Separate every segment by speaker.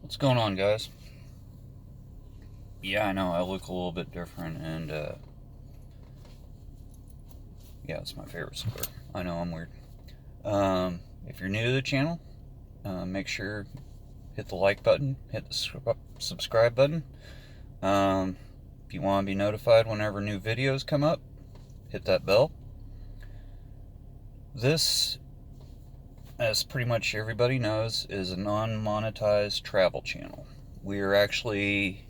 Speaker 1: What's going on, guys? Yeah, I know I look a little bit different, and yeah, it's my favorite cigar. I know I'm weird. If you're new to the channel, make sure hit the like button, hit the subscribe button. If you want to be notified whenever new videos come up, hit that bell. This, as pretty much everybody knows, is a non-monetized travel channel. We are actually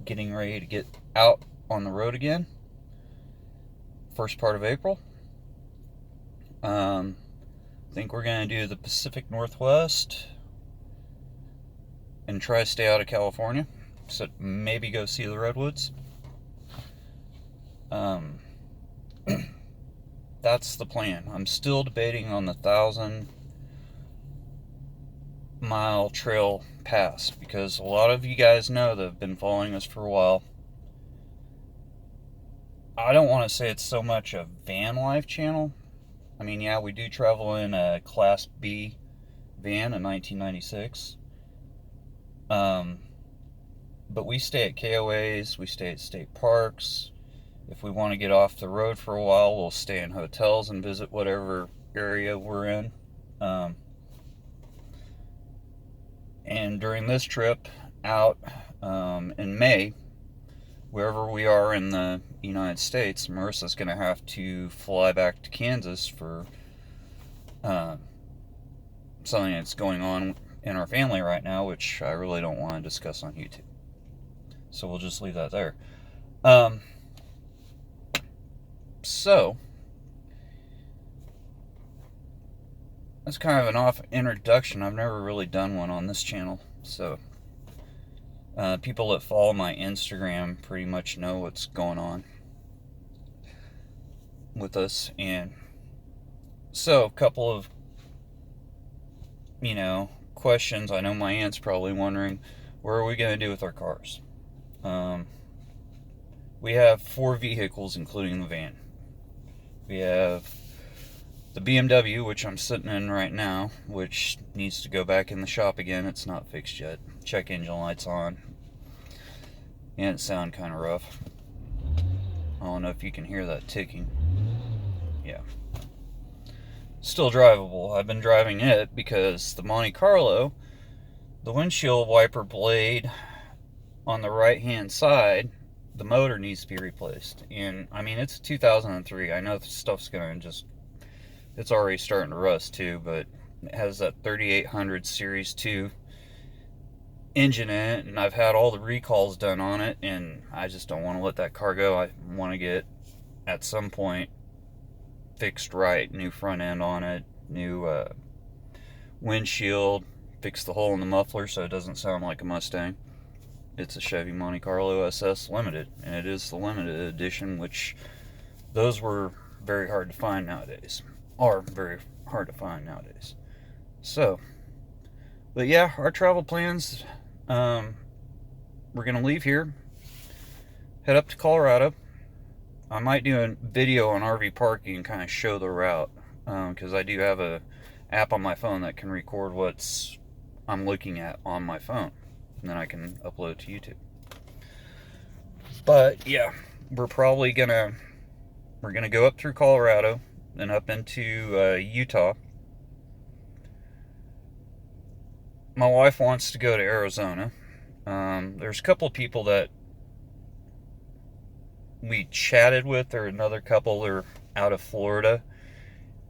Speaker 1: getting ready to get out on the road again. First part of April. I think we're going to do the Pacific Northwest and try to stay out of California. So maybe go see the redwoods. That's the plan. I'm still debating on the 1,000-mile trail pass because a lot of you guys know that have been following us for a while. I don't want to say it's so much a van life channel. I mean, yeah, we do travel in a Class B van, a 1996. But we stay at KOAs, we stay at state parks. If we want to get off the road for a while, we'll stay in hotels and visit whatever area we're in. And during this trip out in May, wherever we are in the United States, Marissa's going to have to fly back to Kansas for something that's going on in our family right now, which I really don't want to discuss on YouTube. So we'll just leave that there. So that's kind of an off introduction. I've never really done one on this channel, so people that follow my Instagram pretty much know what's going on with us. And so a couple of questions. I know my aunt's probably wondering, what are we going to do with our cars? We have 4 vehicles, including the van. We have the BMW, which I'm sitting in right now, which needs to go back in the shop again. It's not fixed yet. Check engine light's on. And it sounds kind of rough. I don't know if you can hear that ticking. Yeah. Still drivable. I've been driving it because the Monte Carlo, the windshield wiper blade on the right hand side, the motor needs to be replaced. And I mean, it's 2003. I know the stuff's gonna just, it's already starting to rust too, but it has that 3800 Series 2 engine in it, and I've had all the recalls done on it, and I just don't want to let that car go. I want to get, at some point, fixed right, new front end on it, new windshield, fix the hole in the muffler so it doesn't sound like a Mustang. It's a Chevy Monte Carlo SS Limited, and it is the limited edition, which those were very hard to find nowadays. Are very hard to find nowadays. So, but yeah, our travel plans, we're going to leave here, head up to Colorado. I might do a video on RV parking and kind of show the route, because I do have a app on my phone that can record what's I'm looking at on my phone, and then I can upload it to YouTube. But yeah, we're gonna go up through Colorado, then up into Utah. My wife wants to go to Arizona. There's a couple of people that we chatted with. There are another couple that are out of Florida,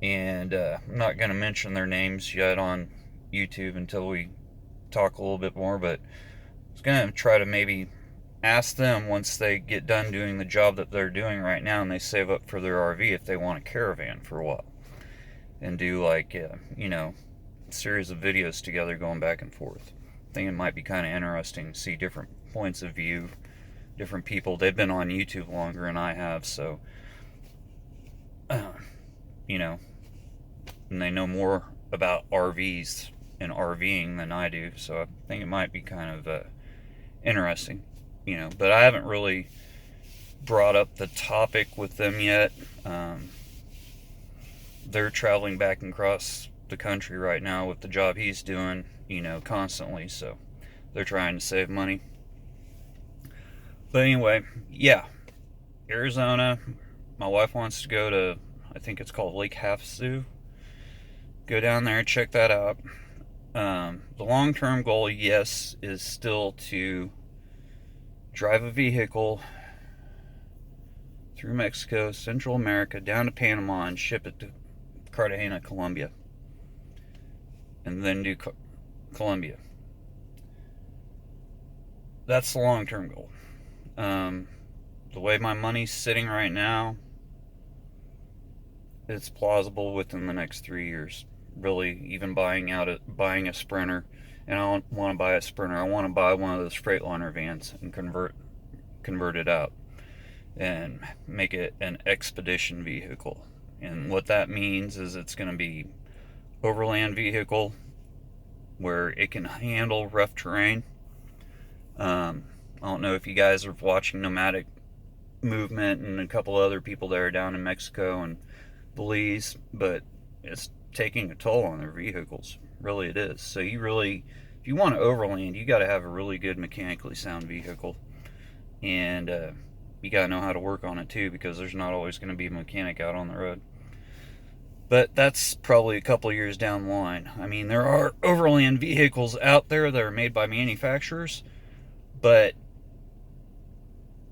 Speaker 1: and I'm not going to mention their names yet on YouTube until we talk a little bit more, but I was going to try to maybe ask them, once they get done doing the job that they're doing right now and they save up for their RV, if they want a caravan for a while and do like a series of videos together going back and forth. I think it might be kind of interesting to see different points of view, different people. They've been on YouTube longer than I have, so and they know more about RVs and RVing than I do, so I think it might be kind of interesting, but I haven't really brought up the topic with them yet. They're traveling back and across the country right now with the job he's doing, constantly, so They're trying to save money. But anyway, yeah, Arizona. My wife wants to go to, I think it's called Lake Havasu. Go down there and check that out. The long-term goal, yes, is still to drive a vehicle through Mexico, Central America, down to Panama, and ship it to Cartagena, Colombia, and then do Colombia. That's the long-term goal. The way my money's sitting right now, it's plausible within the next 3 years. Really, even buying a Sprinter, and I don't want to buy a Sprinter. I want to buy one of those Freightliner vans and convert it out and make it an expedition vehicle. And what that means is it's going to be overland vehicle where it can handle rough terrain. I don't know if you guys are watching Nomadic Movement and a couple other people there down in Mexico and Belize, but it's taking a toll on their vehicles. Really, it is. So if you want to overland, you got to have a really good mechanically sound vehicle, and you got to know how to work on it too, because there's not always going to be a mechanic out on the road. But that's probably a couple of years down the line. I mean, there are overland vehicles out there that are made by manufacturers, but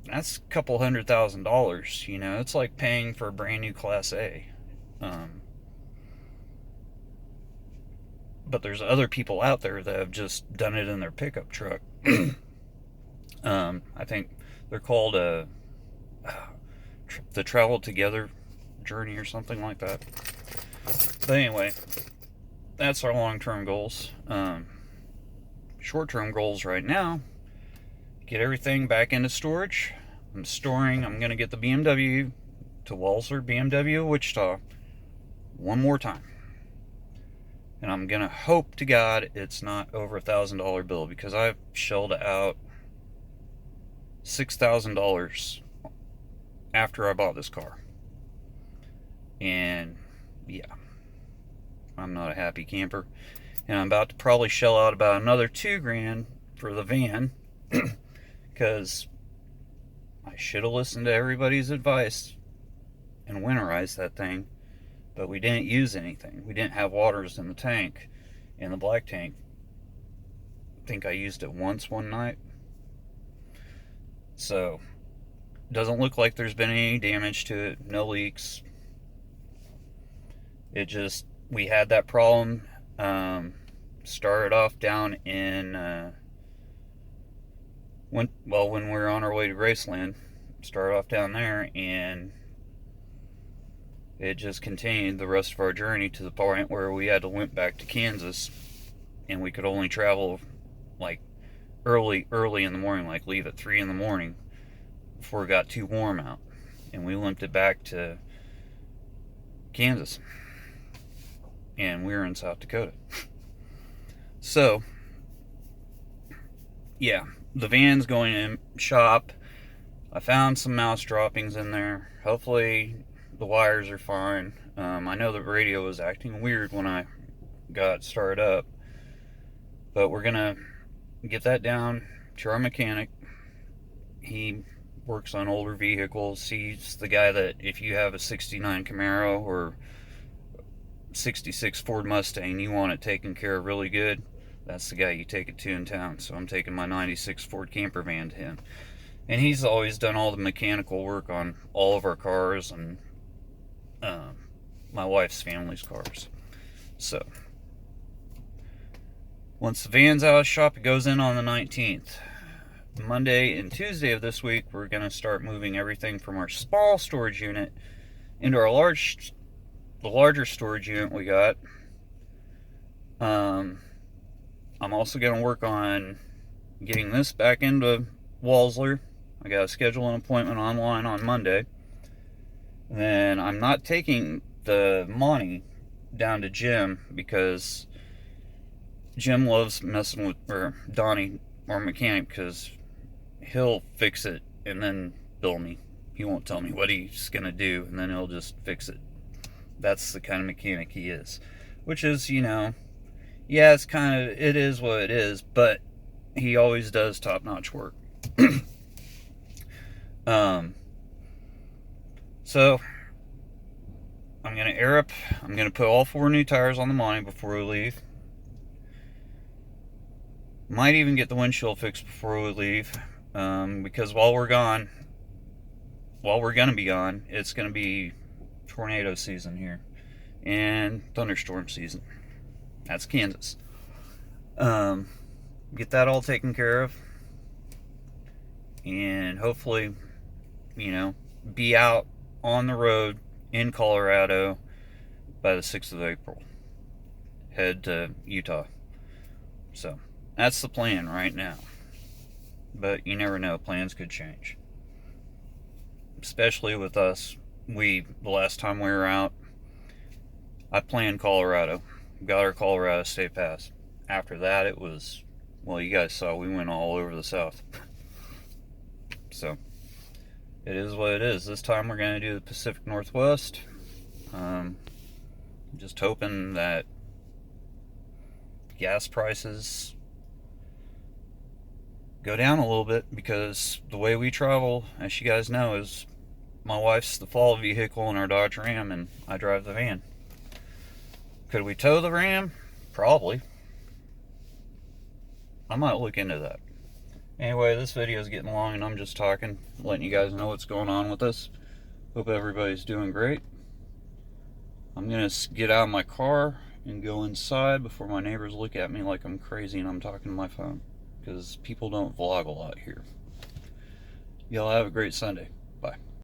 Speaker 1: that's a couple $100,000. It's like paying for a brand new Class A. But there's other people out there that have just done it in their pickup truck. I think they're called the Travel Together Journey or something like that. But anyway, that's our long-term goals. Short-term goals right now: get everything back into storage. I'm going to get the BMW to Walser BMW Wichita one more time. And I'm going to hope to God it's not over $1,000 bill, because I've shelled out $6,000 after I bought this car. And yeah, I'm not a happy camper. And I'm about to probably shell out about another $2,000 for the van, because I should have listened to everybody's advice and winterized that thing. But we didn't use anything. We didn't have waters in the tank, in the black tank. I think I used it once one night. So, doesn't look like there's been any damage to it. No leaks. We had that problem. Started off down in, when we were on our way to Graceland. Started off down there, and it just continued the rest of our journey to the point where we had to limp back to Kansas, and we could only travel like early in the morning, like leave at 3 in the morning before it got too warm out, and we limped it back to Kansas, and we were in South Dakota. So yeah, the van's going in shop. I found some mouse droppings in there. Hopefully the wires are fine. I know the radio was acting weird when I got started up, but we're gonna get that down to our mechanic. He works on older vehicles. He's the guy that, if you have a 69 Camaro or 66 Ford Mustang, you want it taken care of really good, that's the guy you take it to in town. So I'm taking my 96 Ford camper van to him, and he's always done all the mechanical work on all of our cars and my wife's family's cars. So once the van's out of the shop, it goes in on the 19th. Monday and Tuesday of this week, we're going to start moving everything from our small storage unit into our the larger storage unit we got. I'm also going to work on getting this back into Walser. I got to schedule an appointment online on Monday. Then I'm not taking the Monty down to Jim, because Jim loves messing with, or Donnie, our mechanic, because he'll fix it and then bill me. He won't tell me what he's going to do, and then he'll just fix it. That's the kind of mechanic he is. Which is, yeah, it is what it is, but he always does top-notch work. So I'm gonna air up. I'm gonna put all 4 new tires on the Monty before we leave. Might even get the windshield fixed before we leave, because while we're gonna be gone, it's gonna be tornado season here and thunderstorm season. That's Kansas. Get that all taken care of, and hopefully, be out on the road in Colorado by the 6th of April. Head to Utah. So that's the plan right now. But you never know, plans could change. Especially with us. The last time we were out, I planned Colorado. Got our Colorado State Pass. After that, it was, well, you guys saw we went all over the South. So it is what it is. This time we're going to do the Pacific Northwest. Just hoping that gas prices go down a little bit, because the way we travel, as you guys know, is my wife's the fall vehicle in our Dodge Ram and I drive the van. Could we tow the Ram? Probably. I might look into that. Anyway, this video is getting long and I'm just talking, letting you guys know what's going on with us. Hope everybody's doing great. I'm going to get out of my car and go inside before my neighbors look at me like I'm crazy and I'm talking to my phone, because people don't vlog a lot here. Y'all have a great Sunday.